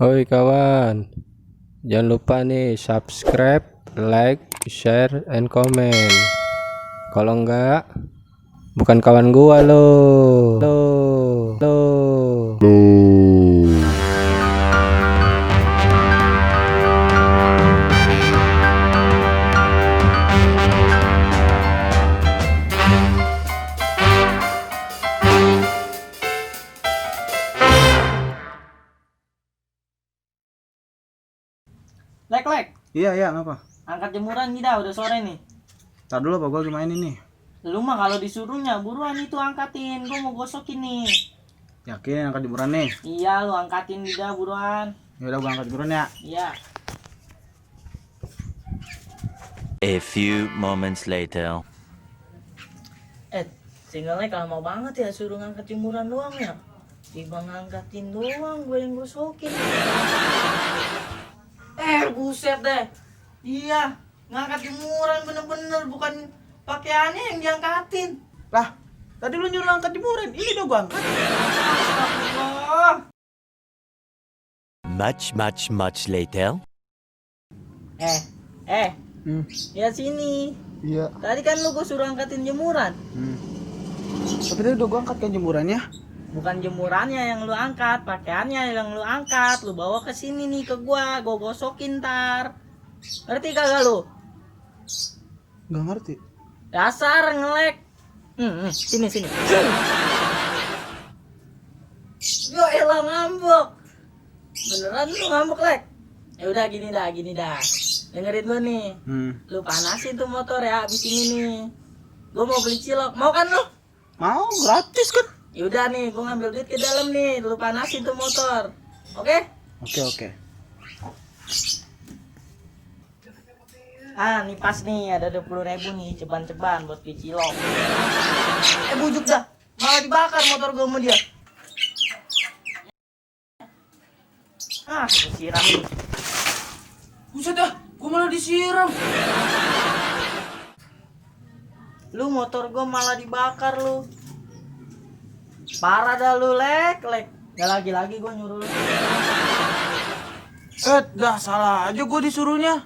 Oi kawan, jangan lupa nih subscribe, like, share, and comment. Kalau enggak, bukan kawan gua loh. Lek, Iya, ngapa? angkat jemuran nih dah, udah sore nih. Tar dulu apa gua lagi main ini. Lu mah kalau disuruhnya buruan itu angkatin, gua mau gosokin nih. Yakin angkat jemuran nih? Iya, lu angkatin dah buruan. Ya udah gua angkat jemuran ya. Iya. A few moments later. Singlenya kalau mau banget ya suruh ngangkat jemuran doang ya. Tiba ngangkatin doang, gue yang gosokin. Buset deh. Iya, ngangkat jemuran bener-bener bukan pakaiannya yang diangkatin. Lah, tadi lu nyuruh angkat jemuran, ini udah gua angkat. Astagfirullah. Much later. Ya sini. Iya. Tadi kan lu gue suruh angkatin jemuran. Tapi tadi udah gua angkat kan jemurannya. Bukan jemurannya yang lu angkat, pakaiannya yang lu angkat, lu bawa ke sini nih ke gua gosokin ntar. Ngerti kagak lu? Gak ngerti. Dasar ngelek. Sini. Yo elah ngambek. Beneran lu ngambek, Lek? Ya udah gini dah. Dengerin gua nih. Lu panasin tuh motor ya abis ini nih. Gua mau beli cilok, mau kan lu? Mau gratis kan? Yaudah nih, gua ngambil duit ke dalam nih, lu panasin tuh motor. Oke? Oke. Nih pas nih, ada 20.000 nih, ceban-ceban buat beli cilok. Bujuk dah, malah dibakar motor gua sama dia. Disiram nih. Buset dah, gua malah disiram. Lu motor gua malah dibakar lu. Parah dah lu, Lek. Gak lagi gua nyuruh lu. Dah salah aja gua disuruhnya.